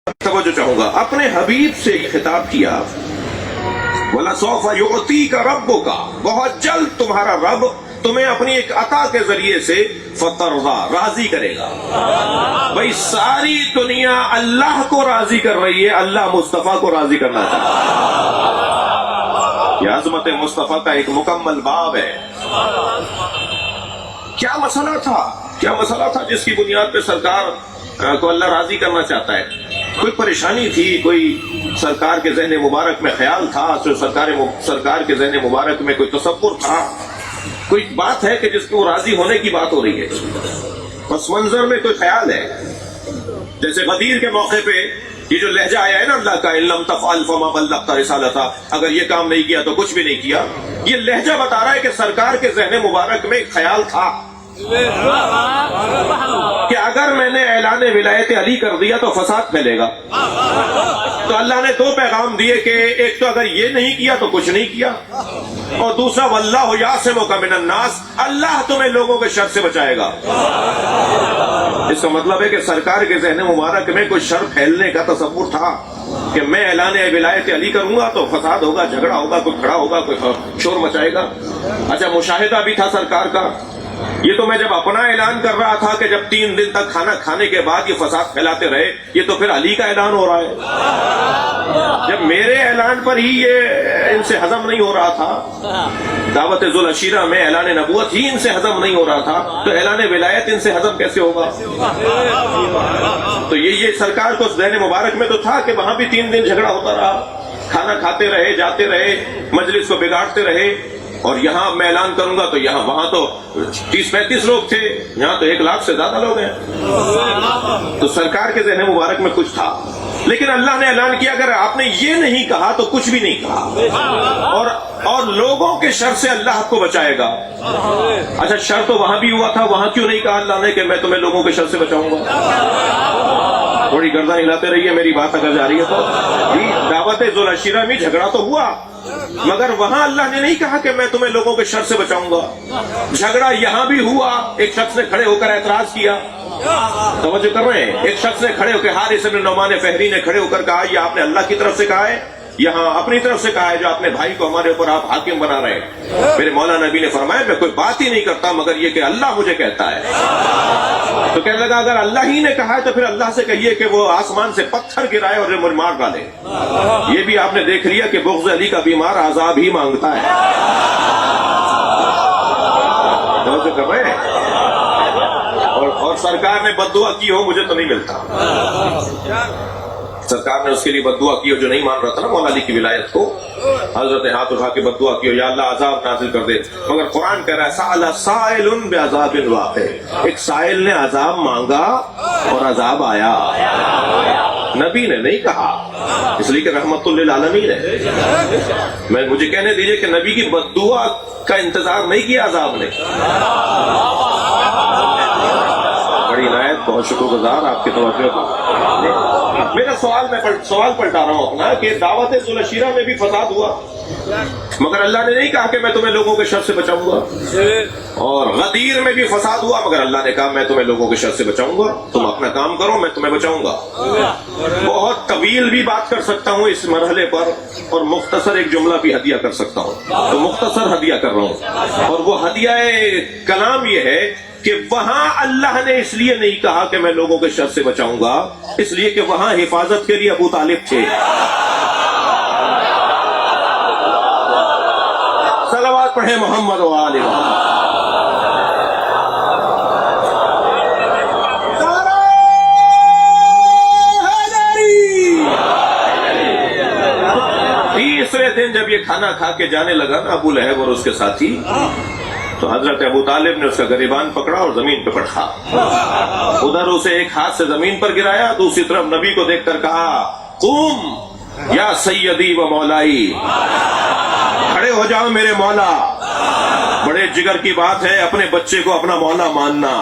توجہ چاہوں گا، اپنے حبیب سے خطاب کیا، وَلَسَوْفَ يُعْطِيكَ رَبُّكَ، بہت جلد تمہارا رب تمہیں اپنی ایک عطا کے ذریعے سے فَتَرْضَىٰ، راضی کرے گا۔ بھئی ساری دنیا اللہ کو راضی کر رہی ہے، اللہ مصطفیٰ کو راضی کرنا چاہتا ہے۔ یہ عظمت مصطفیٰ کا ایک مکمل باب ہے۔ کیا مسئلہ تھا جس کی بنیاد پہ سرکار کو اللہ راضی کرنا چاہتا ہے؟ کوئی پریشانی تھی، کوئی سرکار کے ذہن مبارک میں خیال تھا، سرکار کے ذہن مبارک میں کوئی تصور تھا، کوئی بات ہے کہ جس کو راضی ہونے کی بات ہو رہی ہے، پس منظر میں کوئی خیال ہے؟ جیسے غدیر کے موقع پہ یہ جو لہجہ آیا ہے نا اللہ کا، إِن لَمْ تَفْعَلْ فَمَا بَلَّغْتَ رِسَالَتَهُ، اگر یہ کام نہیں کیا تو کچھ بھی نہیں کیا۔ یہ لہجہ بتا رہا ہے کہ سرکار کے ذہن مبارک میں ایک خیال تھا کہ اگر میں نے اعلان ولایت علی کر دیا تو فساد پھیلے گا۔ تو اللہ نے دو پیغام دیے کہ ایک تو اگر یہ نہیں کیا تو کچھ نہیں کیا، اور دوسرا وَاللَّهُ يَعْصِمُكَ مِنَ النَّاسِ، اللہ تمہیں لوگوں کے شر سے بچائے گا۔ اس کا مطلب ہے کہ سرکار کے ذہن مبارک میں کوئی شر پھیلنے کا تصور تھا کہ میں اعلان ولایت علی کروں گا تو فساد ہوگا، جھگڑا ہوگا، کوئی کھڑا ہوگا، کوئی شور مچائے گا۔ اچھا، مشاہدہ بھی تھا سرکار کا۔ یہ تو میں جب اپنا اعلان کر رہا تھا کہ جب 3 دن تک کھانا کھانے کے بعد یہ فساد پھیلاتے رہے، یہ تو پھر علی کا اعلان ہو رہا ہے۔ جب میرے اعلان پر ہی یہ ان سے ہضم نہیں ہو رہا تھا، دعوت ذوالعشیرہ میں اعلان نبوت ہی ان سے ہضم نہیں ہو رہا تھا، تو اعلان ولایت ان سے ہضم کیسے ہوگا؟ تو یہ سرکار کو ذہن مبارک میں تو تھا کہ وہاں بھی 3 دن جھگڑا ہوتا رہا، کھانا کھاتے رہے، جاتے رہے، مجلس کو بگاڑتے رہے، اور یہاں میں اعلان کروں گا تو وہاں تو 30-35 لوگ تھے، یہاں تو 1 لاکھ سے زیادہ لوگ ہیں۔ تو سرکار کے ذہن مبارک میں کچھ تھا، لیکن اللہ نے اعلان کیا اگر آپ نے یہ نہیں کہا تو کچھ بھی نہیں کہا، اور لوگوں کے شر سے اللہ آپ کو بچائے گا۔ اچھا، شر تو وہاں بھی ہوا تھا، وہاں کیوں نہیں کہا اللہ نے کہ میں تمہیں لوگوں کے شر سے بچاؤں گا؟ تھوڑی گردن ہلاتے رہیے، میری بات اگر جا رہی ہے تو۔ دعوت ذوالعشیرہ میں جھگڑا تو ہوا، مگر وہاں اللہ نے نہیں کہا کہ میں تمہیں لوگوں کے شر سے بچاؤں گا۔ جھگڑا یہاں بھی ہوا، ایک شخص نے کھڑے ہو کر اعتراض کیا، توجہ کر رہے ہیں، ایک شخص نے کھڑے ہو کے، حارث بن نعمان فہری نے کھڑے ہو کر کہا یہ آپ نے اللہ کی طرف سے کہا ہے، یہاں اپنی طرف سے کہا ہے جو اپنے بھائی کو ہمارے اوپر آپ حاکم بنا رہے ہیں؟ میرے مولا نبی نے فرمایا میں کوئی بات ہی نہیں کرتا مگر یہ کہ اللہ مجھے کہتا ہے۔ تو کہنے لگا اگر اللہ ہی نے کہا ہے تو پھر اللہ سے کہیے کہ وہ آسمان سے پتھر گرائے اور مجھے مار ڈالے۔ یہ بھی آپ نے دیکھ لیا کہ بغض علی کا بیمار عذاب ہی مانگتا ہے۔ توجہ کر رہے ہیں؟ اور سرکار نے بد دعا کی ہو مجھے تو نہیں ملتا۔ سرکار نے اس کے لیے بد دعا کی ہو جو نہیں مان رہا تھا نا مولا علی کی ولایت کو، حضرت ہاتھ اٹھا کے بد دعا کی ہو یا اللہ عذاب نازل کر دے، مگر قرآن کہہ رہا ہے سأل سائل بعذاب واقع، ایک سائل نے عذاب مانگا اور عذاب آیا، نبی نے نہیں کہا، اس لیے کہ رحمت للعالمین ہے۔ مجھے کہنے دیجئے کہ نبی کی بد دعا کا انتظار نہیں کیا عذاب نے۔ بڑی عنایت، بہت شکر گزار آپ کی توجہ کا۔ میرا سوال پلٹا رہا ہوں اپنا کہ دعوت ذوالعشیرہ میں بھی فساد ہوا، مگر اللہ نے نہیں کہا کہ میں تمہیں لوگوں کے شر سے بچاؤں گا، اور غدیر میں بھی فساد ہوا مگر اللہ نے کہا میں تمہیں لوگوں کے شر سے بچاؤں گا، تم اپنا کام کرو میں تمہیں بچاؤں گا۔ بہت طویل بھی بات کر سکتا ہوں اس مرحلے پر، اور مختصر ایک جملہ بھی ہدیہ کر سکتا ہوں، تو مختصر ہدیہ کر رہا ہوں، اور وہ ہدیہ کلام یہ ہے کہ وہاں اللہ نے اس لیے نہیں کہا کہ میں لوگوں کے شر سے بچاؤں گا، اس لیے کہ وہاں حفاظت کے لیے ابو طالب تھے۔ صلوات پڑھیں محمد و آل محمد۔ تیسرے دن جب یہ کھانا کھا کے جانے لگا نا ابو لہب اور اس کے ساتھی، تو حضرت ابو طالب نے اس کا گریبان پکڑا اور زمین پہ پٹھا، ادھر اسے ایک ہاتھ سے زمین پر گرایا، دوسری طرف نبی کو دیکھ کر کہا قوم یا سیدی و مولائی، کھڑے ہو جاؤ میرے مولا۔ بڑے جگر کی بات ہے اپنے بچے کو اپنا مولا ماننا۔